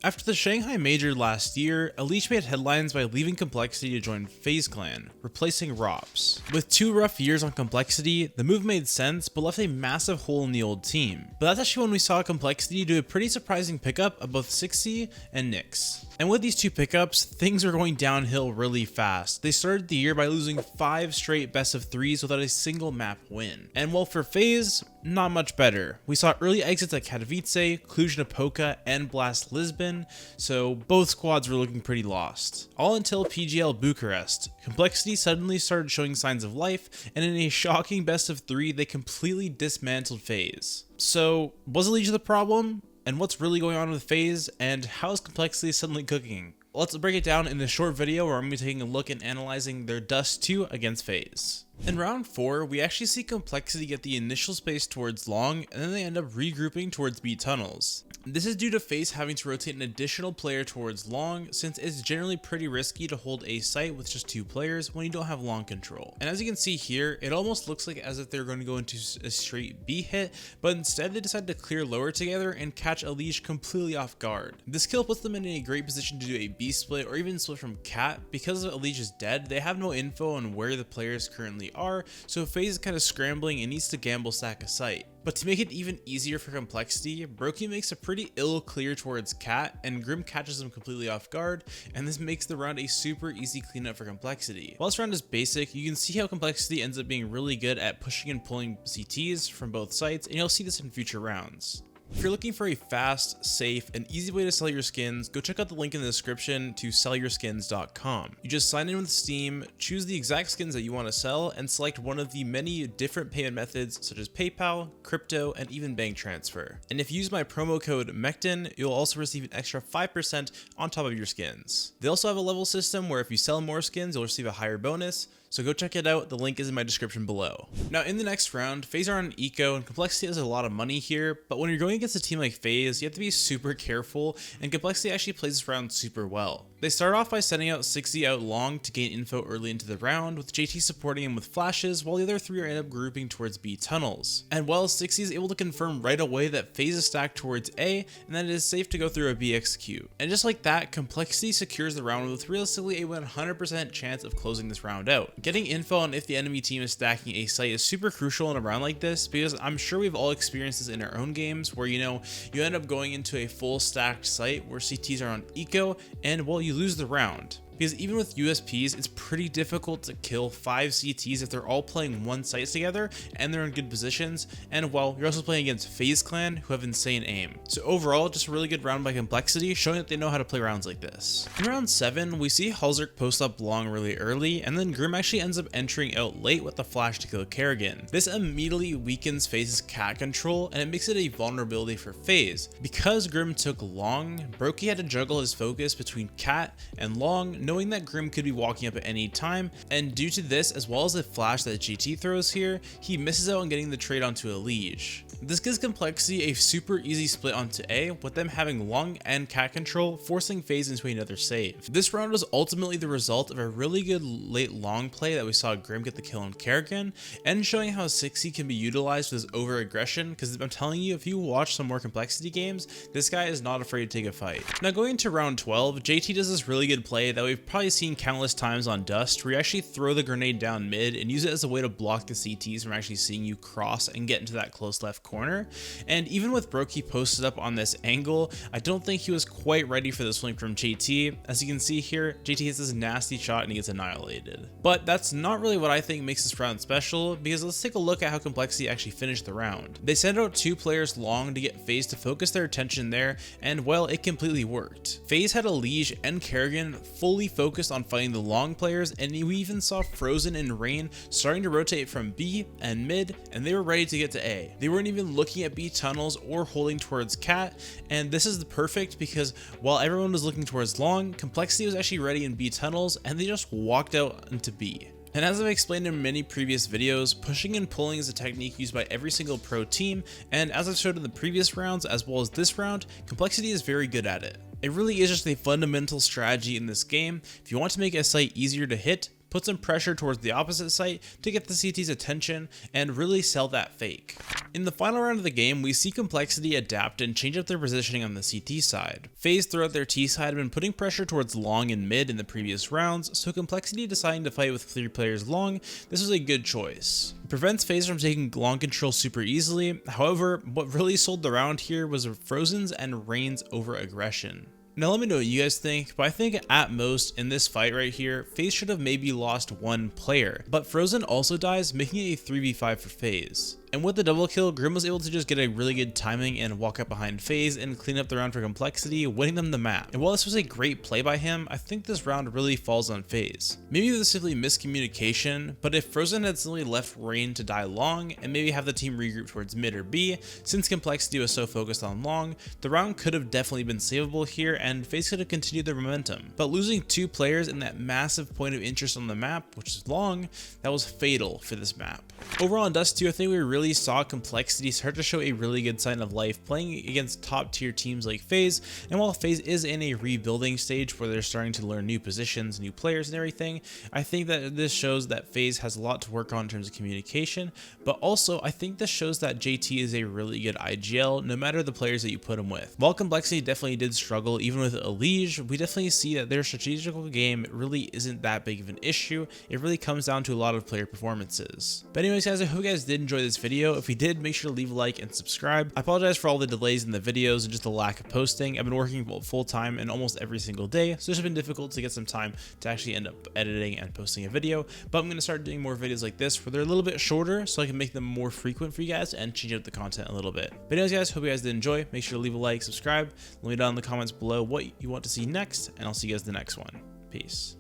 After the Shanghai Major last year, Unleash made headlines by leaving Complexity to join FaZe Clan, replacing Rops. With 2 rough years on Complexity, the move made sense but left a massive hole in the old team. But that's actually when we saw Complexity do a pretty surprising pickup of both 60 and Nyx. And with these 2 pickups, things are going downhill really fast. They started the year by losing 5 straight best of 3s without a single map win. And well, for FaZe, not much better. We saw early exits at Katowice, Cluj-Napoca, and Blast Lisbon, so both squads were looking pretty lost. All until PGL Bucharest. Complexity suddenly started showing signs of life, and in a shocking best of 3, they completely dismantled FaZe. So, was Unleash the problem? And what's really going on with FaZe, and how is Complexity suddenly cooking? Let's break it down in this short video where I'm going to be taking a look and analyzing their Dust 2 against FaZe. In round 4, we actually see Complexity get the initial space towards long, and then they end up regrouping towards B tunnels. This is due to FaZe having to rotate an additional player towards long, since it's generally pretty risky to hold a site with just 2 players when you don't have long control. And as you can see here, it almost looks like as if they're going to go into a straight B hit, but instead they decide to clear lower together and catch Unleash completely off guard. This kill puts them in a great position to do a B split or even split from Cat. Because Unleash is dead, they have no info on where the players currently are, so FaZe is kind of scrambling and needs to gamble stack a site. But to make it even easier for Complexity, Brokey makes a pretty ill clear towards Cat, and Grim catches him completely off guard, and this makes the round a super easy cleanup for Complexity. While this round is basic, you can see how Complexity ends up being really good at pushing and pulling CTs from both sides, and you'll see this in future rounds. If you're looking for a fast, safe, and easy way to sell your skins, go check out the link in the description to sellyourskins.com. You just sign in with Steam, choose the exact skins that you want to sell, and select one of the many different payment methods such as PayPal, crypto, and even bank transfer. And if you use my promo code MECTON, you'll also receive an extra 5% on top of your skins. They also have a level system where if you sell more skins, you'll receive a higher bonus, so go check it out, the link is in my description below. Now in the next round, FaZe are on Eco, and Complexity has a lot of money here, but when you're going against a team like FaZe, you have to be super careful, and Complexity actually plays this round super well. They start off by sending out 60 out long to gain info early into the round, with JT supporting him with flashes, while the other 3 are end up grouping towards B tunnels. And while 60 is able to confirm right away that FaZe is stacked towards A, and that it is safe to go through a B execute. And just like that, Complexity secures the round with realistically a 100% chance of closing this round out. Getting info on if the enemy team is stacking a site is super crucial in a round like this, because I'm sure we've all experienced this in our own games where you end up going into a full stacked site where CTs are on eco, and well, you lose the round. Because even with USPs, it's pretty difficult to kill 5 CTs if they're all playing one site together and they're in good positions, and well, you're also playing against FaZe Clan who have insane aim. So overall, just a really good round by Complexity, showing that they know how to play rounds like this. In round 7, we see Halzerk post up long really early, and then Grim actually ends up entering out late with the flash to kill Kerrigan. This immediately weakens FaZe's cat control, and it makes it a vulnerability for FaZe. Because Grim took long, Brokey had to juggle his focus between cat and long, knowing that Grim could be walking up at any time, and due to this, as well as the flash that GT throws here, he misses out on getting the trade onto a Liege. This gives Complexity a super easy split onto A, with them having long and cat control, forcing FaZe into another save. This round was ultimately the result of a really good late long play that we saw Grim get the kill on Kerrigan, and showing how 60 can be utilized with his over aggression, because I'm telling you, if you watch some more Complexity games, this guy is not afraid to take a fight. Now going into round 12, JT does this really good play that we've probably seen countless times on Dust, where you actually throw the grenade down mid and use it as a way to block the CTs from actually seeing you cross and get into that close left corner. And even with Brokey posted up on this angle, I don't think he was quite ready for this flank from JT. As you can see here, JT hits this nasty shot and he gets annihilated. But that's not really what I think makes this round special, because let's take a look at how Complexity actually finished the round. They sent out 2 players long to get FaZe to focus their attention there, and well, it completely worked. FaZe had a Liege and Kerrigan fully focused on fighting the long players, and we even saw Frozen and Rain starting to rotate from B and mid, and they were ready to get to A. They weren't even looking at B tunnels or holding towards cat, and this is the perfect because while everyone was looking towards long, Complexity was actually ready in B tunnels, and they just walked out into B. And as I've explained in many previous videos, pushing and pulling is a technique used by every single pro team, and as I've showed in the previous rounds as well as this round, Complexity is very good at it. It really is just a fundamental strategy in this game. If you want to make a site easier to hit, put some pressure towards the opposite site to get the CT's attention and really sell that fake. In the final round of the game, we see Complexity adapt and change up their positioning on the CT side. FaZe throughout their T side have been putting pressure towards long and mid in the previous rounds, so Complexity deciding to fight with 3 players long, this was a good choice. It prevents FaZe from taking long control super easily. However, what really sold the round here was Frozen's and Rain's over aggression. Now let me know what you guys think, but I think at most in this fight right here, FaZe should have maybe lost 1 player, but Frozen also dies, making it a 3v5 for FaZe. And with the double kill, Grim was able to just get a really good timing and walk up behind FaZe and clean up the round for Complexity, winning them the map. And while this was a great play by him, I think this round really falls on FaZe. Maybe this is simply miscommunication, but if Frozen had simply left Rain to die long and maybe have the team regroup towards mid or B, since Complexity was so focused on long, the round could have definitely been savable here and FaZe could have continued their momentum. But losing 2 players in that massive point of interest on the map, which is long, that was fatal for this map. Overall in Dust 2, I think we really saw Complexity start to show a really good sign of life playing against top tier teams like FaZe, and while FaZe is in a rebuilding stage where they're starting to learn new positions, new players and everything, I think that this shows that FaZe has a lot to work on in terms of communication, but also I think this shows that JT is a really good IGL no matter the players that you put him with. While Complexity definitely did struggle even with Elige, we definitely see that their strategical game really isn't that big of an issue. It really comes down to a lot of player performances. But anyways guys, I hope you guys did enjoy this video. If you did, make sure to leave a like and subscribe. I apologize for all the delays in the videos and just the lack of posting. I've been working full time and almost every single day, so it's been difficult to get some time to actually end up editing and posting a video, but I'm going to start doing more videos like this where they're a little bit shorter so I can make them more frequent for you guys and change up the content a little bit. But anyways guys, hope you guys did enjoy. Make sure to leave a like, subscribe, let me know down in the comments below what you want to see next, and I'll see you guys in the next one. Peace.